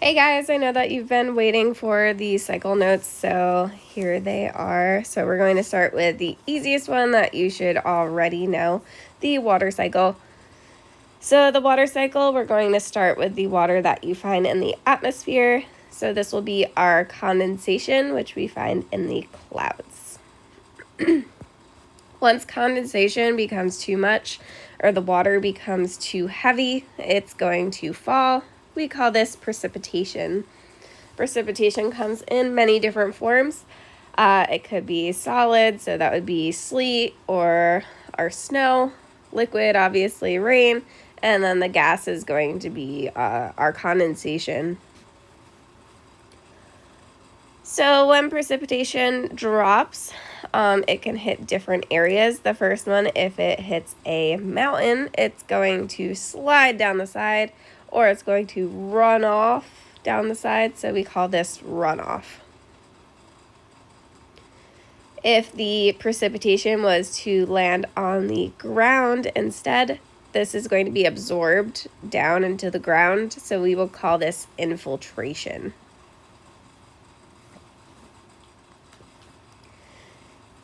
Hey guys, I know that you've been waiting for the cycle notes, so here they are. So we're going to start with the easiest one that you should already know, the water cycle. So the water cycle, we're going to start with the water that you find in the atmosphere. So this will be our condensation, which we find in the clouds. Once condensation becomes too much, or the water becomes too heavy, it's going to fall. We call this precipitation. Precipitation comes in many different forms. It could be solid, so that would be sleet or our snow. Liquid, obviously rain. And then the gas is going to be our condensation. So when precipitation drops, it can hit different areas. The first one, if it hits a mountain, it's going to slide down the side, or it's going to run off down the side, so we call this runoff. If the precipitation was to land on the ground instead, this is going to be absorbed down into the ground, so we will call this infiltration.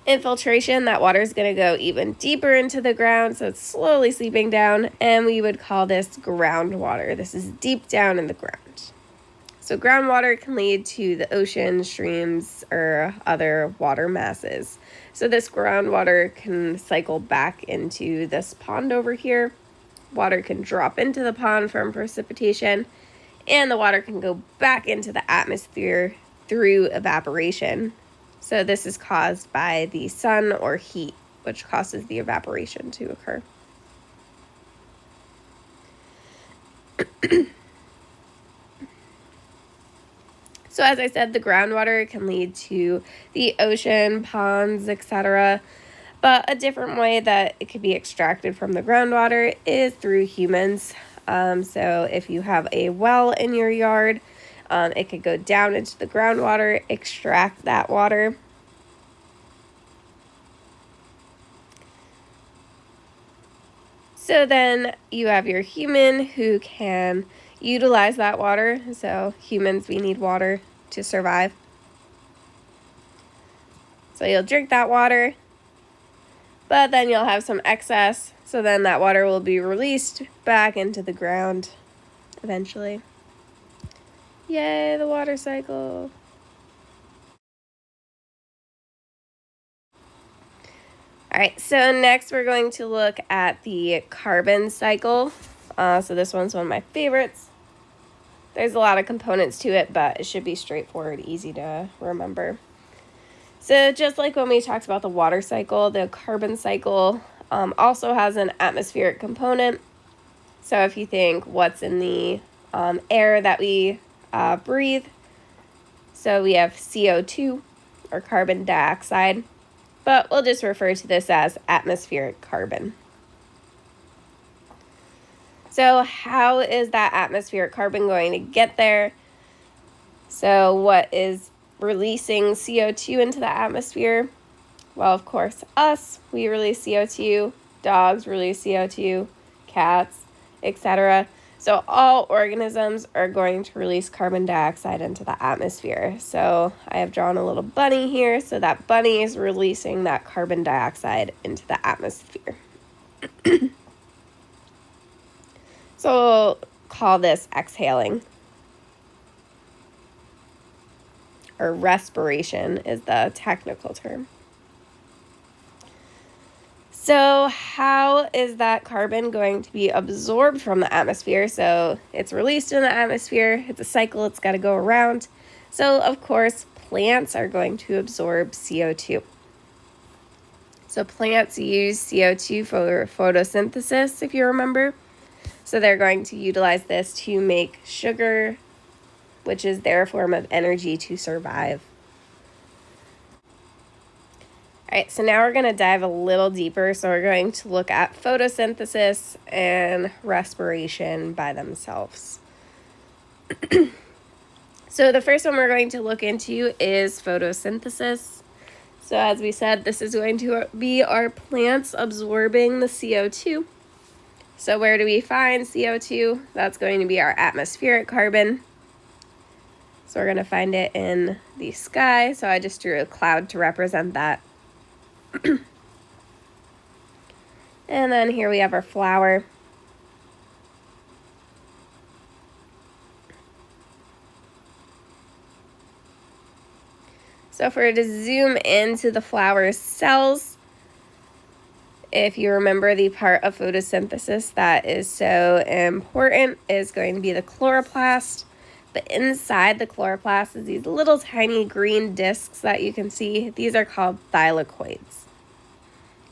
Infiltration, that water is going to go even deeper into the ground, so it's slowly seeping down, and we would call this groundwater. This is deep down in the ground. So groundwater can lead to the ocean, streams, or other water masses. So this groundwater can cycle back into this pond over here. Water can drop into the pond from precipitation, and the water can go back into the atmosphere through evaporation. So this is caused by the sun or heat, which causes the evaporation to occur. So as I said, the groundwater can lead to the ocean, ponds, etc. But a different way that it could be extracted from the groundwater is through humans. So if you have a well in your yard, it could go down into the groundwater, extract that water. So then you have your human who can utilize that water. So humans, we need water to survive. So you'll drink that water, but then you'll have some excess. So then that water will be released back into the ground eventually. Yay, the water cycle. All right, so next we're going to look at the carbon cycle. So this one's one of my favorites. There's a lot of components to it, but it should be straightforward, easy to remember. So just like when we talked about the water cycle, the carbon cycle also has an atmospheric component. So if you think what's in the air that we breathe, so we have CO2 or carbon dioxide, but we'll just refer to this as atmospheric carbon. So how is that atmospheric carbon going to get there? So what is releasing CO2 into the atmosphere? Well, of course, us, we release CO2, dogs release CO2, cats, etc. So all organisms are going to release carbon dioxide into the atmosphere. So I have drawn a little bunny here, so that bunny is releasing that carbon dioxide into the atmosphere. So we'll call this exhaling. Or respiration is the technical term. So how is that carbon going to be absorbed from the atmosphere? So it's released in the atmosphere. It's a cycle. It's got to go around. So, of course, plants are going to absorb CO2. So plants use CO2 for photosynthesis, if you remember. So they're going to utilize this to make sugar, which is their form of energy to survive. All right, so now we're going to dive a little deeper. So we're going to look at photosynthesis and respiration by themselves. So the first one we're going to look into is photosynthesis. So as we said, this is going to be our plants absorbing the CO2. So where do we find CO2? That's going to be our atmospheric carbon. So we're going to find it in the sky. So I just drew a cloud to represent that. And then here we have our flower. So if we were to zoom into the flower's cells, if you remember the part of photosynthesis that is so important is going to be the chloroplast. But inside the chloroplast is these little tiny green discs that you can see. These are called thylakoids.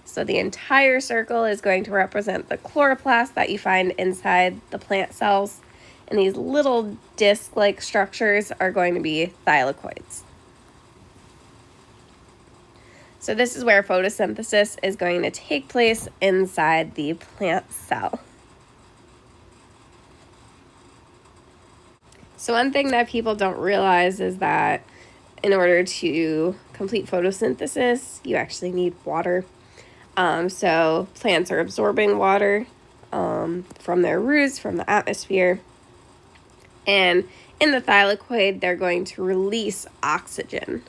So the entire circle is going to represent the chloroplast that you find inside the plant cells. And these little disc-like structures are going to be thylakoids. So this is where photosynthesis is going to take place inside the plant cell. So one thing that people don't realize is that in order to complete photosynthesis, you actually need water. So plants are absorbing water from their roots, from the atmosphere. And in the thylakoid, they're going to release oxygen.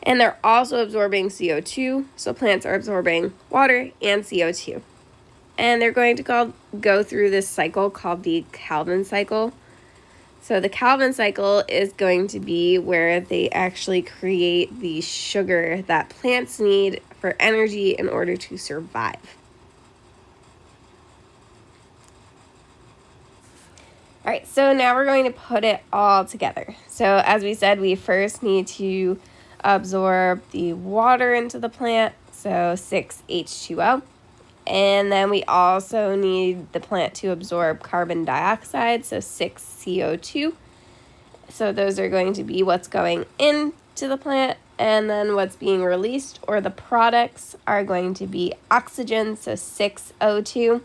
And they're also absorbing CO2, so plants are absorbing water and CO2. And they're going to go through this cycle called the Calvin cycle. So the Calvin cycle is going to be where they actually create the sugar that plants need for energy in order to survive. All right, so now we're going to put it all together. So as we said, we first need to absorb the water into the plant, so 6H2O. And then we also need the plant to absorb carbon dioxide, so 6CO2. So those are going to be what's going into the plant, and then what's being released, or the products, are going to be oxygen, so 6O2,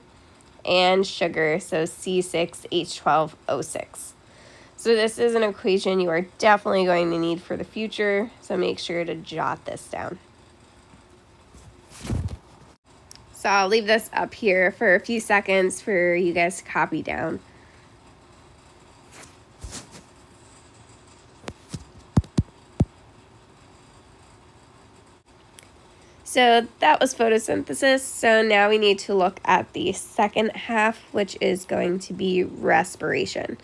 and sugar, so C6H12O6. So this is an equation you are definitely going to need for the future, so make sure to jot this down. So I'll leave this up here for a few seconds for you guys to copy down. So that was photosynthesis. So now we need to look at the second half, which is going to be respiration.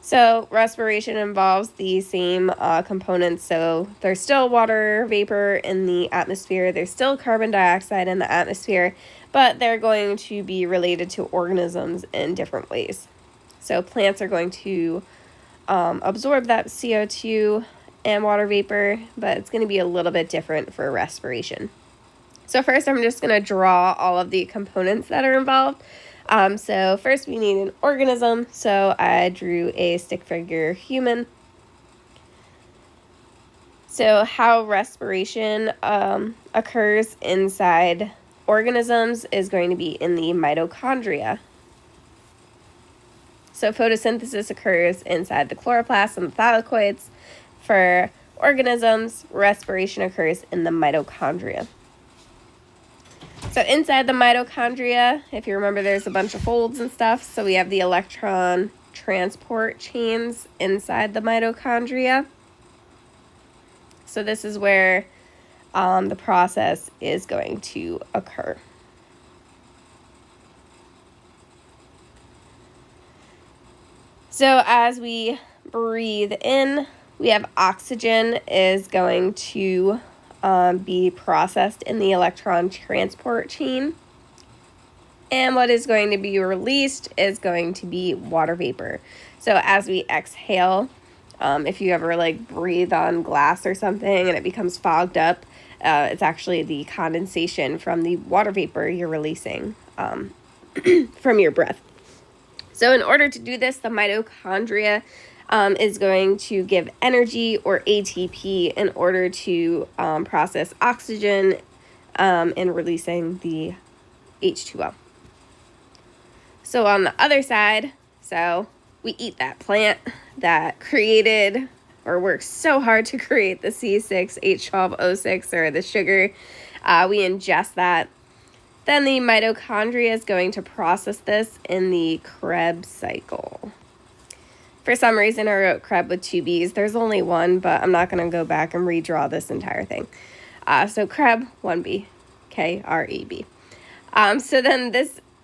So respiration involves the same components. So there's still water vapor in the atmosphere. There's still carbon dioxide in the atmosphere, but they're going to be related to organisms in different ways. So plants are going to absorb that CO2 and water vapor, but it's going to be a little bit different for respiration. So first I'm just going to draw all of the components that are involved. So first we need an organism, so I drew a stick figure human. So how respiration occurs inside organisms is going to be in the mitochondria. So photosynthesis occurs inside the chloroplast and the thylakoids. For organisms, respiration occurs in the mitochondria. So inside the mitochondria, if you remember, there's a bunch of folds and stuff. So we have the electron transport chains inside the mitochondria. So this is where the process is going to occur. So as we breathe in, we have oxygen is going to be processed in the electron transport chain. And what is going to be released is going to be water vapor. So as we exhale, if you ever like breathe on glass or something and it becomes fogged up, it's actually the condensation from the water vapor you're releasing from your breath. So in order to do this, the mitochondria is going to give energy, or ATP, in order to process oxygen and releasing the H2O. So on the other side, so we eat that plant that created or worked so hard to create the C6H12O6, or the sugar. We ingest that. Then the mitochondria is going to process this in the Krebs cycle. For some reason, I wrote Krebs with 2 B's. There's only one, but I'm not going to go back and redraw this entire thing. So Krebs, 1B, K-R-E-B. So then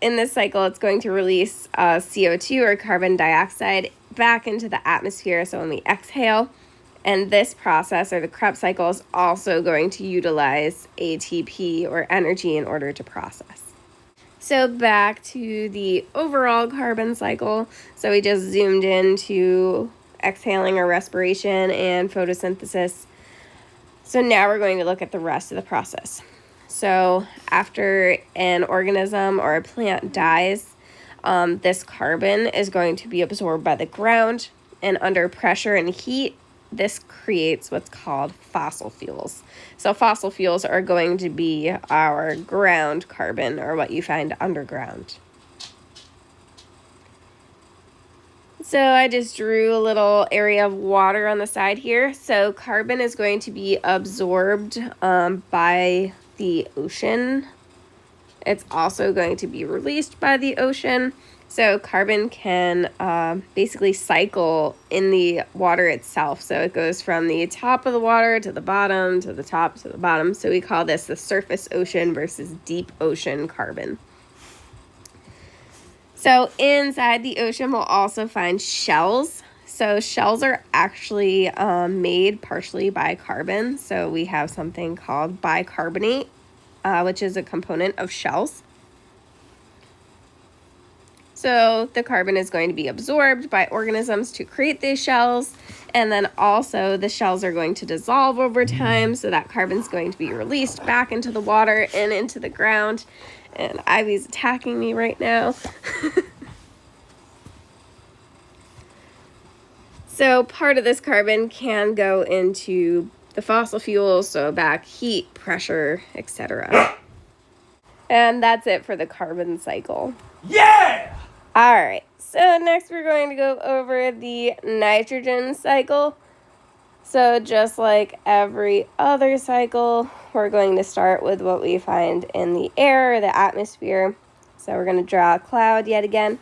in this cycle, it's going to release CO2 or carbon dioxide back into the atmosphere. So when we exhale, and this process, or the Krebs cycle, is also going to utilize ATP or energy in order to process. So back to the overall carbon cycle. So we just zoomed into exhaling or respiration and photosynthesis. So now we're going to look at the rest of the process. So after an organism or a plant dies, this carbon is going to be absorbed by the ground, and under pressure and heat, this creates what's called fossil fuels. So fossil fuels are going to be our ground carbon, or what you find underground. So I just drew a little area of water on the side here. So carbon is going to be absorbed by the ocean. It's also going to be released by the ocean. So carbon can basically cycle in the water itself. So it goes from the top of the water to the bottom, to the top, to the bottom. So we call this the surface ocean versus deep ocean carbon. So inside the ocean, we'll also find shells. So shells are actually made partially by carbon. So we have something called bicarbonate, which is a component of shells. So the carbon is going to be absorbed by organisms to create these shells, and then also the shells are going to dissolve over time, so that carbon's going to be released back into the water and into the ground. And Ivy's attacking me right now. So part of this carbon can go into the fossil fuels, so back heat, pressure, etc. And that's it for the carbon cycle. Yeah! All right, so next we're going to go over the nitrogen cycle. So just like every other cycle, we're going to start with what we find in the air, the atmosphere. So we're going to draw a cloud yet again.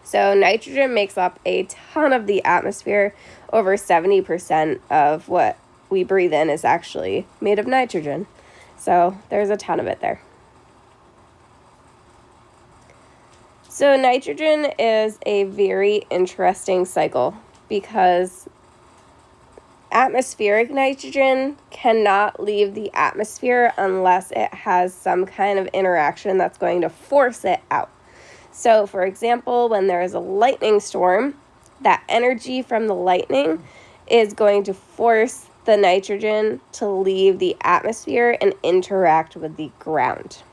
So nitrogen makes up a ton of the atmosphere. Over 70% of what we breathe in is actually made of nitrogen. So there's a ton of it there. So nitrogen is a very interesting cycle because atmospheric nitrogen cannot leave the atmosphere unless it has some kind of interaction that's going to force it out. So, for example, when there is a lightning storm, that energy from the lightning is going to force the nitrogen to leave the atmosphere and interact with the ground.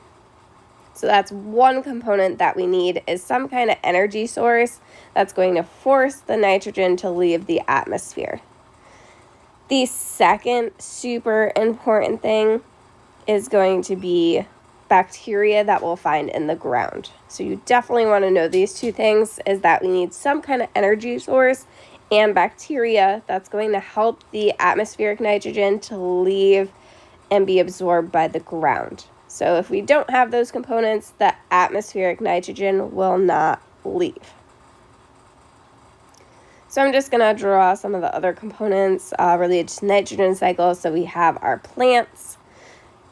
So that's one component that we need, is some kind of energy source that's going to force the nitrogen to leave the atmosphere. The second super important thing is going to be bacteria that we'll find in the ground. So you definitely want to know these two things, is that we need some kind of energy source and bacteria that's going to help the atmospheric nitrogen to leave and be absorbed by the ground. So if we don't have those components, the atmospheric nitrogen will not leave. So I'm just going to draw some of the other components related to nitrogen cycle. So we have our plants.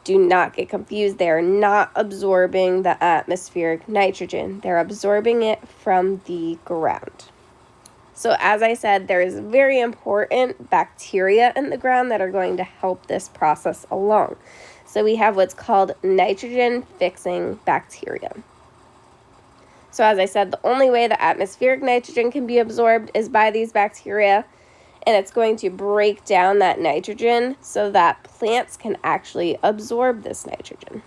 Do not get confused. They're not absorbing the atmospheric nitrogen. They're absorbing it from the ground. So as I said, there is very important bacteria in the ground that are going to help this process along. So we have what's called nitrogen-fixing bacteria. So as I said, the only way the atmospheric nitrogen can be absorbed is by these bacteria, and it's going to break down that nitrogen so that plants can actually absorb this nitrogen.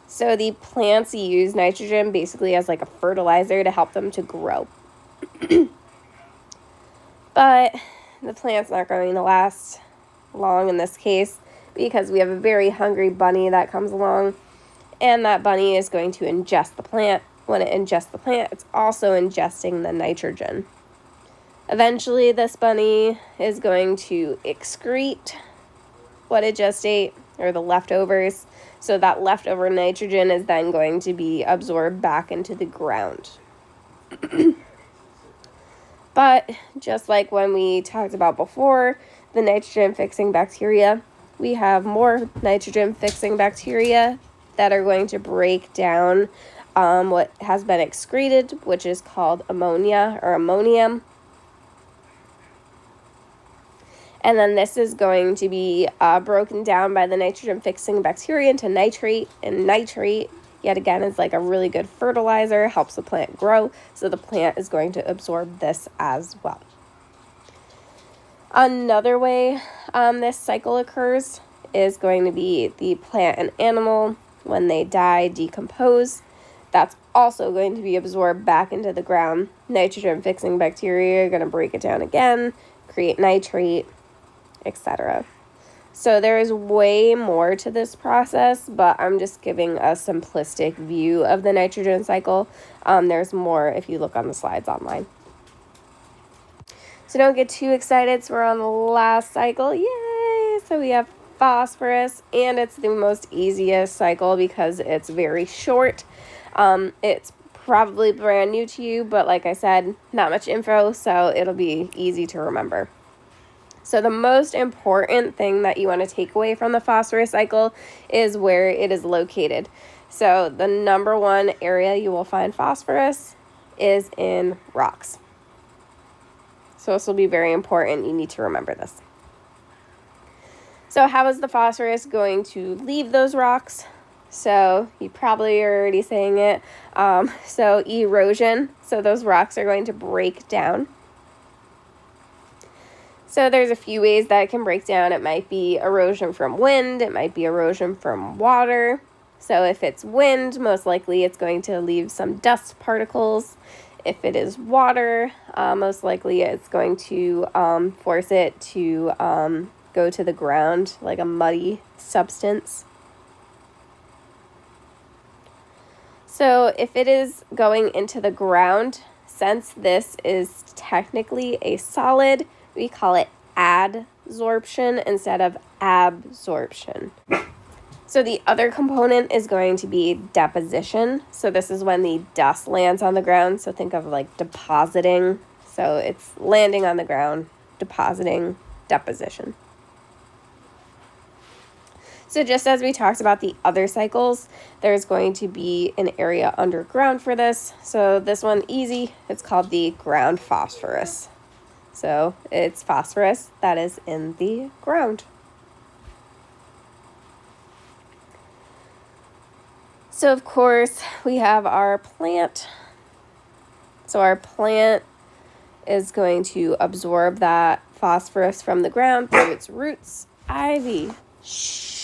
So the plants use nitrogen basically as like a fertilizer to help them to grow. But the plant's not going to last long in this case, because we have a very hungry bunny that comes along, and that bunny is going to ingest the plant. When it ingests the plant, it's also ingesting the nitrogen. Eventually, this bunny is going to excrete what it just ate, or the leftovers. So that leftover nitrogen is then going to be absorbed back into the ground. But just like when we talked about before, the nitrogen-fixing bacteria, we have more nitrogen-fixing bacteria that are going to break down what has been excreted, which is called ammonia or ammonium. And then this is going to be broken down by the nitrogen-fixing bacteria into nitrate, and nitrate, yet again, is like a really good fertilizer, helps the plant grow, so the plant is going to absorb this as well. Another way this cycle occurs is going to be the plant and animal, when they die, decompose. That's also going to be absorbed back into the ground. Nitrogen-fixing bacteria are going to break it down again, create nitrate, etc. So there is way more to this process, but I'm just giving a simplistic view of the nitrogen cycle. There's more if you look on the slides online. So don't get too excited. So we're on the last cycle. Yay! So we have phosphorus, and it's the most easiest cycle because it's very short. It's probably brand new to you, but like I said, not much info, so it'll be easy to remember. So the most important thing that you want to take away from the phosphorus cycle is where it is located. So the number one area you will find phosphorus is in rocks. So this will be very important. You need to remember this. So how is the phosphorus going to leave those rocks? So you probably are already saying it. So erosion. So those rocks are going to break down. So there's a few ways that it can break down. It might be erosion from wind. It might be erosion from water. So if it's wind, most likely it's going to leave some dust particles. If it is water, most likely it's going to force it to go to the ground like a muddy substance. So if it is going into the ground, since this is technically a solid, we call it adsorption instead of absorption. So the other component is going to be deposition. So this is when the dust lands on the ground. So think of like depositing. So it's landing on the ground, depositing, deposition. So just as we talked about the other cycles, there's going to be an area underground for this. So this one, easy, it's called the ground phosphorus. So it's phosphorus that is in the ground. So of course we have our plant. So our plant is going to absorb that phosphorus from the ground through its roots. Ivy, shh.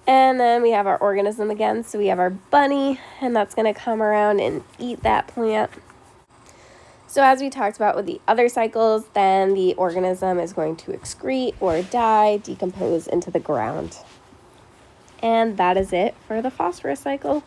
And then we have our organism again. So we have our bunny, and that's going to come around and eat that plant. So as we talked about with the other cycles, then the organism is going to excrete or die, decompose into the ground. And that is it for the phosphorus cycle.